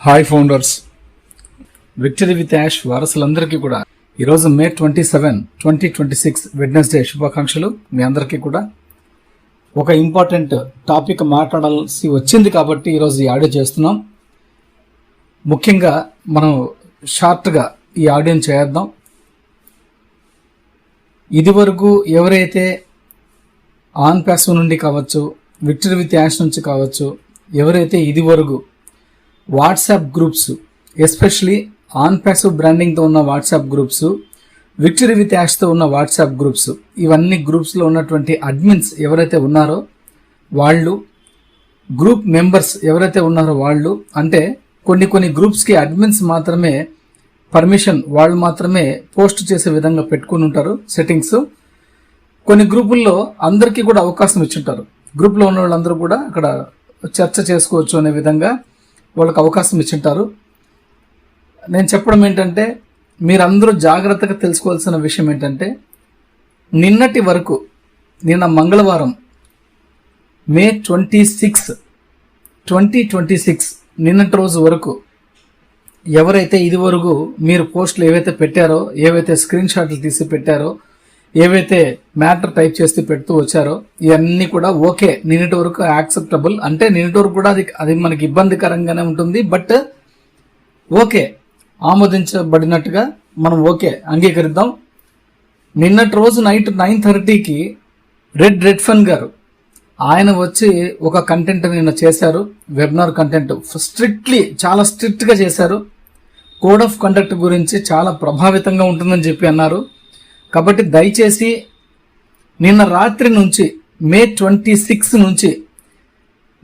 Hi founders, victory with Yash వారసులందరికీ కూడా ఈరోజు మే 27, 2026 వెడ్నెస్డే శుభాకాంక్షలు. మీ అందరికీ కూడా ఒక ఇంపార్టెంట్ టాపిక్ మాట్లాడాల్సి వచ్చింది కాబట్టి ఈరోజు ఈ ఆడియో చేస్తున్నాం. ముఖ్యంగా మనం షార్ట్గా ఈ ఆడియోని చేద్దాం. ఇదివరకు ఎవరైతే ఆన్ ప్యాసివ్ నుండి కావచ్చు, విక్టరీ విత్ యాష్ నుంచి కావచ్చు, ఎవరైతే ఇదివరకు WhatsApp groups, especially on passive బ్రాండింగ్తో ఉన్న వాట్సాప్ గ్రూప్స్, విక్టరీ విత్ యాష్తో ఉన్న వాట్సాప్ గ్రూప్స్, ఇవన్నీ గ్రూప్స్లో ఉన్నటువంటి అడ్మిన్స్ ఎవరైతే ఉన్నారో వాళ్ళు, గ్రూప్ మెంబర్స్ ఎవరైతే ఉన్నారో వాళ్ళు, అంటే కొన్ని గ్రూప్స్కి అడ్మిన్స్ మాత్రమే పర్మిషన్, వాళ్ళు మాత్రమే పోస్ట్ చేసే విధంగా పెట్టుకుని ఉంటారు సెట్టింగ్స్. కొన్ని గ్రూపుల్లో అందరికీ కూడా అవకాశం ఇచ్చుంటారు. గ్రూప్లో ఉన్న వాళ్ళందరూ కూడా అక్కడ చర్చ చేసుకోవచ్చు అనే విధంగా వాళ్ళకి అవకాశం ఇచ్చింటారు. నేను చెప్పడం ఏంటంటే, మీరందరూ జాగ్రత్తగా తెలుసుకోవాల్సిన విషయం ఏంటంటే, నిన్నటి వరకు, నిన్న మంగళవారం మే 26, 2026 నిన్నటి రోజు వరకు ఎవరైతే ఇదివరకు మీరు పోస్టులు ఏవైతే పెట్టారో, ఏవైతే స్క్రీన్ షాట్లు తీసి పెట్టారో, ఏవైతే మ్యాటర్ టైప్ చేసి పెడుతూ వచ్చారో, ఇవన్నీ కూడా ఓకే, నిన్నటి వరకు యాక్సెప్టబుల్. అంటే నిన్నటి వరకు కూడా అది మనకి ఇబ్బందికరంగానే ఉంటుంది, బట్ ఓకే, ఆమోదించబడినట్టుగా మనం ఓకే అంగీకరిద్దాం. నిన్నటి రోజు నైట్ 9:30కి రెడ్ ఫన్ గారు ఆయన వచ్చి ఒక కంటెంట్ నిన్న చేశారు. వెబినార్ కంటెంట్ చాలా స్ట్రిక్ట్గా చేశారు. కోడ్ ఆఫ్ కండక్ట్ గురించి చాలా ప్రభావితంగా ఉంటుందని చెప్పి అన్నారు. కాబట్టి దయచేసి నిన్న రాత్రి నుంచి మే 26 నుంచి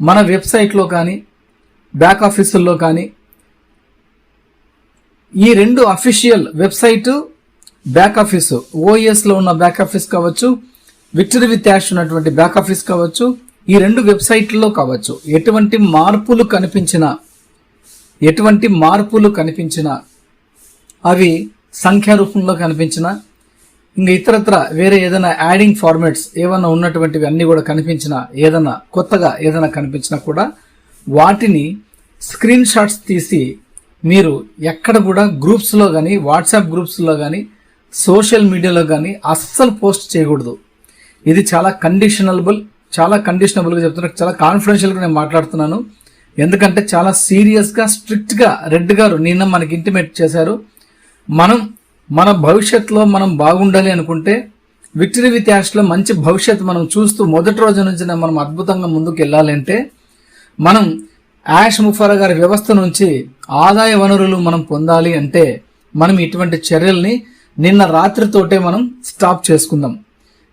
మన వెబ్సైట్లో కానీ, బ్యాక్ ఆఫీసుల్లో కానీ, ఈ రెండు అఫీషియల్ వెబ్సైటు, బ్యాక్ ఆఫీసు, ఓఎస్లో ఉన్న బ్యాక్ ఆఫీస్ కావచ్చు, విక్టరీ విత్ యాష్ ఉన్నటువంటి బ్యాక్ ఆఫీస్ కావచ్చు, ఈ రెండు వెబ్సైట్లలో కావచ్చు, ఎటువంటి మార్పులు కనిపించినా అవి సంఖ్యా రూపంలో కనిపించినా, ఇంకా ఇతరత్ర వేరే ఏదైనా యాడింగ్ ఫార్మాట్స్ ఏమైనా ఉన్నటువంటివి అన్నీ కూడా కనిపించినా, ఏదైనా కొత్తగా ఏదైనా కనిపించినా కూడా వాటిని స్క్రీన్ షాట్స్ తీసి మీరు ఎక్కడ కూడా గ్రూప్స్లో కానీ, వాట్సాప్ గ్రూప్స్లో కానీ, సోషల్ మీడియాలో కానీ అస్సలు పోస్ట్ చేయకూడదు. ఇది చాలా కండిషనబుల్గా చెప్తున్నా, చాలా కాన్ఫిడెన్షియల్గా నేను మాట్లాడుతున్నాను. ఎందుకంటే చాలా సీరియస్గా, స్ట్రిక్ట్గా రెడ్ గారు నిన్న మనకి ఇంటిమేట్ చేశారు. మన భవిష్యత్తులో మనం బాగుండాలి అనుకుంటే, విక్టరీ విత్ యాష్లో మంచి భవిష్యత్తు మనం చూస్తూ మొదటి రోజు నుంచి మనం అద్భుతంగా ముందుకు వెళ్ళాలంటే, మనం యాష్ ముఫారా గారి వ్యవస్థ నుంచి ఆదాయ వనరులు మనం పొందాలి అంటే, మనం ఇటువంటి చర్యల్ని నిన్న రాత్రితోటే మనం స్టాప్ చేసుకుందాం.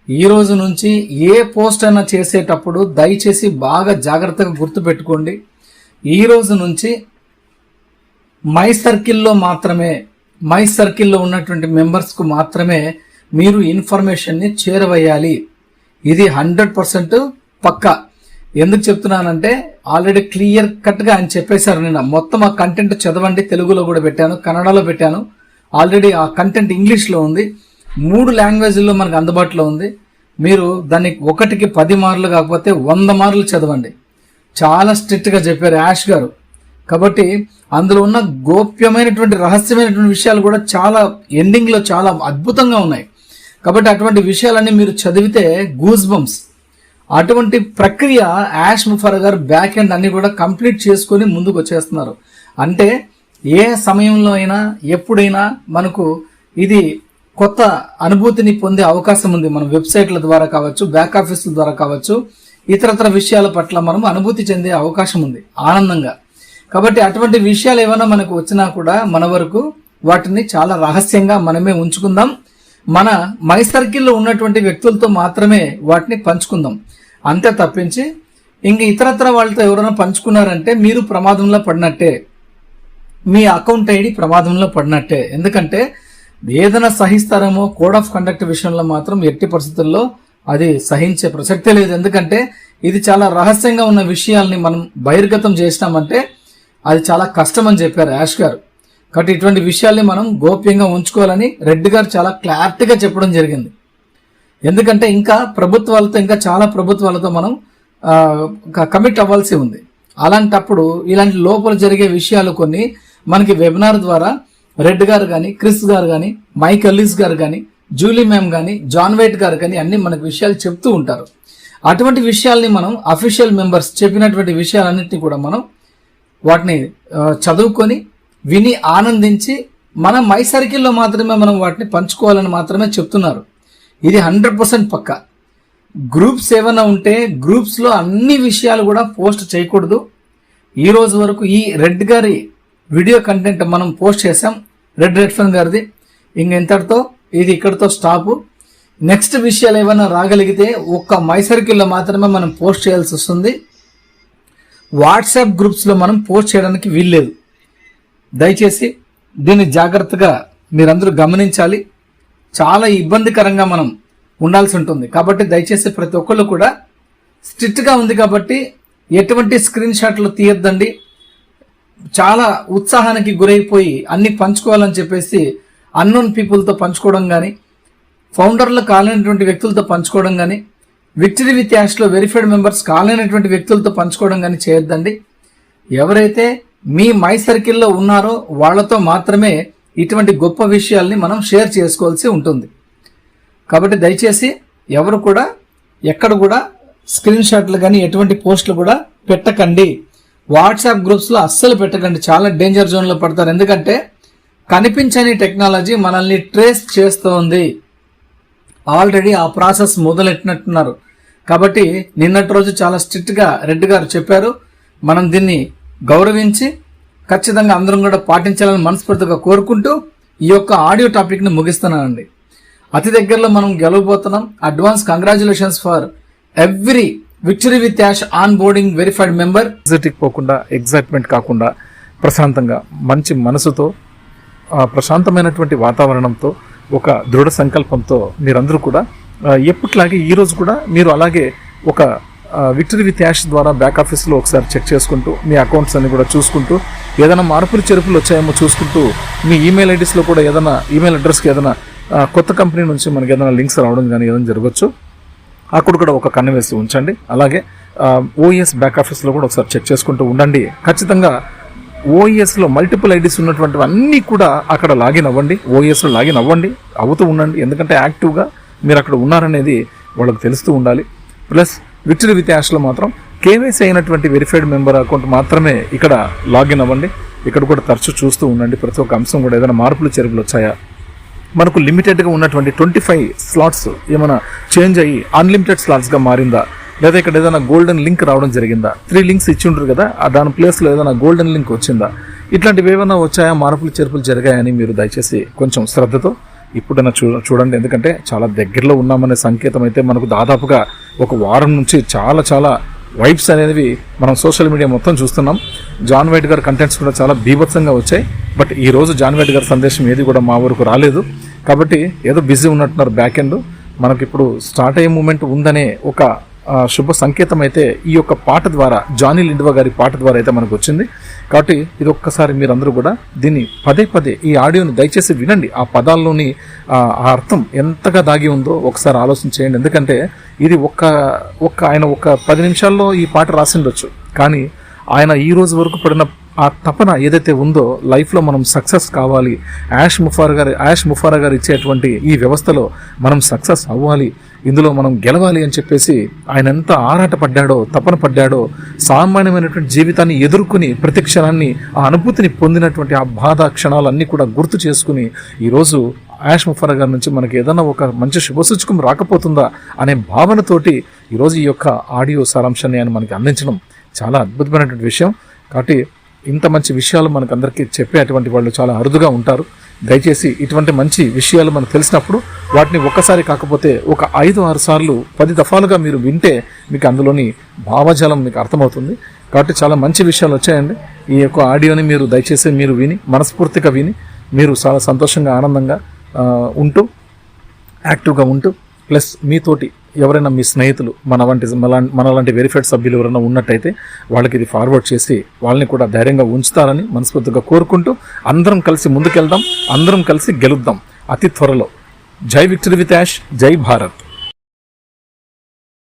ఈ రోజు నుంచి ఏ పోస్ట్ అయినా చేసేటప్పుడు దయచేసి బాగా జాగ్రత్తగా గుర్తుపెట్టుకోండి. ఈ రోజు నుంచి మై సర్కిల్లో ఉన్నటువంటి మెంబర్స్కు మాత్రమే మీరు ఇన్ఫర్మేషన్ని చేరవేయాలి. ఇది 100% పక్కా. ఎందుకు చెప్తున్నానంటే, ఆల్రెడీ క్లియర్ కట్గా ఆయన చెప్పేశారు నిన్న. మొత్తం ఆ కంటెంట్ చదవండి. తెలుగులో కూడా పెట్టాను, కన్నడలో పెట్టాను. ఆల్రెడీ ఆ కంటెంట్ ఇంగ్లీష్లో ఉంది. 3 లాంగ్వేజ్ల్లో మనకు అందుబాటులో ఉంది. మీరు దాన్ని 1కి 10 మార్లు కాకపోతే 100 మార్లు చదవండి. చాలా స్ట్రిక్ట్గా చెప్పారు యాష్ గారు. కాబట్టి అందులో ఉన్న గోప్యమైనటువంటి, రహస్యమైనటువంటి విషయాలు కూడా చాలా ఎండింగ్లో చాలా అద్భుతంగా ఉన్నాయి. కాబట్టి అటువంటి విషయాలన్నీ మీరు చదివితే గూస్ బంప్స్. అటువంటి ప్రక్రియ యాష్ ముఫారా గారు బ్యాక్ ఎండ్ అన్ని కూడా కంప్లీట్ చేసుకొని ముందుకు వచ్చేస్తున్నారు. అంటే ఏ సమయంలో అయినా, ఎప్పుడైనా మనకు ఇది కొత్త అనుభూతిని పొందే అవకాశం ఉంది. మన వెబ్సైట్ల ద్వారా కావచ్చు, బ్యాక్ ఆఫీసుల ద్వారా కావచ్చు, ఇతరత్ర విషయాల పట్ల మనం అనుభూతి చెందే అవకాశం ఉంది ఆనందంగా. కాబట్టి అటువంటి విషయాలు ఏమైనా మనకు వచ్చినా కూడా మన వరకు వాటిని చాలా రహస్యంగా మనమే ఉంచుకుందాం. మన మై సర్కిల్లో ఉన్నటువంటి వ్యక్తులతో మాత్రమే వాటిని పంచుకుందాం. అంతే తప్పించి ఇంక ఇతరత్ర వాళ్ళతో ఎవరైనా పంచుకున్నారంటే మీరు ప్రమాదంలో పడినట్టే, మీ అకౌంట్ ఐడి ప్రమాదంలో పడినట్టే. ఎందుకంటే ఏదైనా సహిస్తారేమో, కోడ్ ఆఫ్ కండక్ట్ విషయంలో మాత్రం ఎట్టి పరిస్థితుల్లో అది సహించే ప్రసక్తే లేదు. ఎందుకంటే ఇది చాలా రహస్యంగా ఉన్న విషయాల్ని మనం బహిర్గతం చేసినామంటే అది చాలా కష్టం అని చెప్పారు యాష్ గారు. కాబట్టి ఇటువంటి విషయాల్ని మనం గోప్యంగా ఉంచుకోవాలని రెడ్డి గారు చాలా క్లారిటీగా చెప్పడం జరిగింది. ఎందుకంటే ఇంకా చాలా ప్రభుత్వాలతో మనం కమిట్ అవ్వాల్సి ఉంది. అలాంటప్పుడు ఇలాంటి లోపల జరిగే విషయాలు కొన్ని మనకి వెబినార్ ద్వారా రెడ్ గారు కానీ, క్రిస్ గారు కానీ, మైక్ ఎల్లిస్ గారు కానీ, జూలీ మ్యామ్ కానీ, జాన్ వైట్ గారు కానీ అన్ని మనకు విషయాలు చెప్తూ ఉంటారు. అటువంటి విషయాల్ని మనం అఫీషియల్ మెంబర్స్ చెప్పినటువంటి విషయాలన్నింటినీ కూడా మనం వాటిని చదువుకొని విని ఆనందించి మన మై సర్కిల్లో మాత్రమే మనం వాటిని పంచుకోవాలని మాత్రమే చెప్తున్నారు. ఇది 100% పక్కా. గ్రూప్స్ ఏమైనా ఉంటే గ్రూప్స్లో అన్ని విషయాలు కూడా పోస్ట్ చేయకూడదు. ఈ రోజు వరకు ఈ రెడ్ గారి వీడియో కంటెంట్ మనం పోస్ట్ చేసాం, రెడ్ రెడ్ఫన్ గారిది. ఇంతటితో ఇది ఇక్కడితో స్టాపు. నెక్స్ట్ విషయాలు ఏమైనా రాగలిగితే ఒక్క మై సర్కిల్లో మాత్రమే మనం పోస్ట్ చేయాల్సి వస్తుంది. వాట్సాప్ గ్రూప్స్లో మనం పోస్ట్ చేయడానికి వీల్లేదు. దయచేసి దీన్ని జాగ్రత్తగా మీరందరూ గమనించాలి. చాలా ఇబ్బందికరంగా మనం ఉండాల్సి ఉంటుంది. కాబట్టి దయచేసి ప్రతి ఒక్కళ్ళు కూడా స్ట్రిక్ట్గా ఉంది కాబట్టి ఎటువంటి స్క్రీన్ షాట్లు తీయొద్దండి. చాలా ఉత్సాహానికి గురైపోయి అన్ని పంచుకోవాలని చెప్పేసి అన్నోన్ పీపుల్తో పంచుకోవడం కానీ, ఫౌండర్లు కాలేనటువంటి వ్యక్తులతో పంచుకోవడం కానీ, విక్టరీ విత్ యాష్లో వెరిఫైడ్ మెంబర్స్ కాలేనటువంటి వ్యక్తులతో పంచుకోవడం కానీ చేయొద్దండి. ఎవరైతే మీ మై సర్కిల్లో ఉన్నారో వాళ్లతో మాత్రమే ఇటువంటి గొప్ప విషయాల్ని మనం షేర్ చేసుకోవాల్సి ఉంటుంది. కాబట్టి దయచేసి ఎవరు కూడా ఎక్కడ కూడా స్క్రీన్ షాట్లు కానీ ఎటువంటి పోస్టులు కూడా పెట్టకండి. వాట్సాప్ గ్రూప్స్లో అస్సలు పెట్టకండి. చాలా డేంజర్ జోన్లో పడతారు. ఎందుకంటే కనిపించని టెక్నాలజీ మనల్ని ట్రేస్ చేస్తోంది. ఆల్రెడీ ఆ ప్రాసెస్ మొదలెట్టినట్టున్నారు. కాబట్టి నిన్నటి రోజు చాలా స్ట్రిక్ట్గా రెడ్డి గారు చెప్పారు. మనం దీన్ని గౌరవించి ఖచ్చితంగా అందరం కూడా పాటించాలని మనస్ఫూర్తిగా కోరుకుంటూ ఈ యొక్క ఆడియో టాపిక్ని ముగిస్తున్నానండి. అతి దగ్గరలో మనం గెలవబోతున్నాం. Advance congratulations for every victory with Yash on boarding verified member. పోకుండా ఎగ్జైట్మెంట్ కాకుండా ప్రశాంతంగా మంచి మనసుతో ప్రశాంతమైనటువంటి వాతావరణంతో ఒక దృఢ సంకల్పంతో మీరందరూ కూడా ఎప్పట్లాగే ఈరోజు కూడా మీరు అలాగే ఒక విక్టరీ విత్ యాష్ ద్వారా బ్యాక్ ఆఫీస్లో ఒకసారి చెక్ చేసుకుంటూ మీ అకౌంట్స్ అన్ని కూడా చూసుకుంటూ ఏదైనా మార్పులు చెరుపులు వచ్చాయేమో చూసుకుంటూ మీ ఈమెయిల్ ఐడీస్లో కూడా ఏదైనా ఈమెయిల్ అడ్రస్కి ఏదైనా కొత్త కంపెనీ నుంచి మనకి ఏదైనా లింక్స్ రావడం కానీ ఏదైనా జరగచ్చు. అక్కడ కూడా ఒక కన్ను వేసి ఉంచండి. అలాగే ఓఎస్ బ్యాక్ ఆఫీస్లో కూడా ఒకసారి చెక్ చేసుకుంటూ ఉండండి. ఖచ్చితంగా ఓఎస్లో మల్టిపుల్ ఐడీస్ ఉన్నటువంటి అన్నీ కూడా అక్కడ లాగిన్ అవ్వండి. ఓఎస్లో లాగిన్ అవ్వండి, అవుతూ ఉండండి. ఎందుకంటే యాక్టివ్గా మీరు అక్కడ ఉన్నారనేది వాళ్ళకి తెలుస్తూ ఉండాలి. ప్లస్ విక్టరీ విత్ యాష్లో మాత్రం కేవైసీ అయినటువంటి వెరిఫైడ్ మెంబర్ అకౌంట్ మాత్రమే ఇక్కడ లాగిన్ అవ్వండి. ఇక్కడ కూడా తరచూ చూస్తూ ఉండండి. ప్రతి ఒక్క అంశం కూడా ఏదైనా మార్పులు చెరుపులు వచ్చాయా, మనకు లిమిటెడ్గా ఉన్నటువంటి 25 స్లాట్స్ ఏమైనా చేంజ్ అయ్యి అన్లిమిటెడ్ స్లాట్స్గా మారిందా, లేదా ఇక్కడ ఏదైనా గోల్డెన్ లింక్ రావడం జరిగిందా, 3 లింక్స్ ఇచ్చి ఉంటారు కదా, దాని ప్లేస్లో ఏదైనా గోల్డెన్ లింక్ వచ్చిందా, ఇట్లాంటివి ఏమైనా వచ్చాయా, మార్పులు చేర్పులు జరిగాయని మీరు దయచేసి కొంచెం శ్రద్ధతో ఇప్పుడైనా చూడండి. ఎందుకంటే చాలా దగ్గరలో ఉన్నామనే సంకేతం అయితే మనకు దాదాపుగా ఒక వారం నుంచి చాలా వైబ్స్ అనేవి మనం సోషల్ మీడియా మొత్తం చూస్తున్నాం. జాన్ వైట్ గారి కంటెంట్స్ కూడా చాలా బీభత్సంగా వచ్చాయి. బట్ ఈ రోజు జాన్ వైట్ గారి సందేశం ఏది కూడా మా వరకు రాలేదు. కాబట్టి ఏదో బిజీ ఉన్నట్టున్నారు బ్యాక్ ఎండ్. మనకి ఇప్పుడు స్టార్ట్ అయ్యే మూమెంట్ ఉందనే ఒక శుభ సంకేతం అయితే ఈ యొక్క పాట ద్వారా, జానీ లిండ్వా గారి పాట ద్వారా అయితే మనకు వచ్చింది. కాబట్టి ఇది ఒక్కసారి మీరందరూ కూడా దీన్ని పదే ఈ ఆడియోని దయచేసి వినండి. ఆ పదాల్లోని ఆ అర్థం ఎంతగా దాగి ఉందో ఒకసారి ఆలోచన చేయండి. ఎందుకంటే ఇది ఆయన ఒక 10 నిమిషాల్లో ఈ పాట రాసిండొచ్చు, కానీ ఆయన ఈ రోజు వరకు పడిన ఆ తపన ఏదైతే ఉందో, లైఫ్లో మనం సక్సెస్ కావాలి, యాష్ ముఫారా గారు ఇచ్చేటువంటి ఈ వ్యవస్థలో మనం సక్సెస్ అవ్వాలి, ఇందులో మనం గెలవాలి అని చెప్పేసి ఆయన ఎంత ఆరాటపడ్డాడో, తపన పడ్డాడో, సామాన్యమైనటువంటి జీవితాన్ని ఎదుర్కొని ప్రతి క్షణాన్ని ఆ అనుభూతిని పొందినటువంటి ఆ బాధ క్షణాలన్నీ కూడా గుర్తు చేసుకుని ఈరోజు యాష్ ముఫారా గారి నుంచి మనకి ఏదైనా ఒక మంచి శుభసూచకం రాకపోతుందా అనే భావనతోటి ఈరోజు ఈ యొక్క ఆడియో సారాంశాన్ని ఆయన మనకి అందించడం చాలా అద్భుతమైనటువంటి విషయం. కాబట్టి ఇంత మంచి విషయాలు మనకు అందరికీ చెప్పేటువంటి వాళ్ళు చాలా అరుదుగా ఉంటారు. దయచేసి ఇటువంటి మంచి విషయాలు మనకు తెలిసినప్పుడు వాటిని ఒక్కసారి కాకపోతే ఒక 5-6 సార్లు 10 దఫాలుగా మీరు వింటే మీకు అందులోని భావజాలం మీకు అర్థమవుతుంది. కాబట్టి చాలా మంచి విషయాలు వచ్చాయండి. ఈ యొక్క ఆడియోని మీరు దయచేసి మీరు విని, మనస్ఫూర్తిగా విని, మీరు చాలా సంతోషంగా ఆనందంగా ఉంటూ యాక్టివ్గా ఉంటూ, ప్లస్ మీతోటి ఎవరైనా మీ స్నేహితులు మనలాంటి వెరిఫైడ్ సభ్యులు ఎవరైనా ఉన్నట్టయితే వాళ్ళకి ఇది ఫార్వర్డ్ చేసి వాళ్ళని కూడా ధైర్యంగా ఉంచుతారని మనస్ఫూర్తిగా కోరుకుంటూ అందరం కలిసి ముందుకెళ్దాం, అందరం కలిసి గెలుద్దాం అతి త్వరలో. జై విక్టరీ విత్ యాష్, జై భారత్.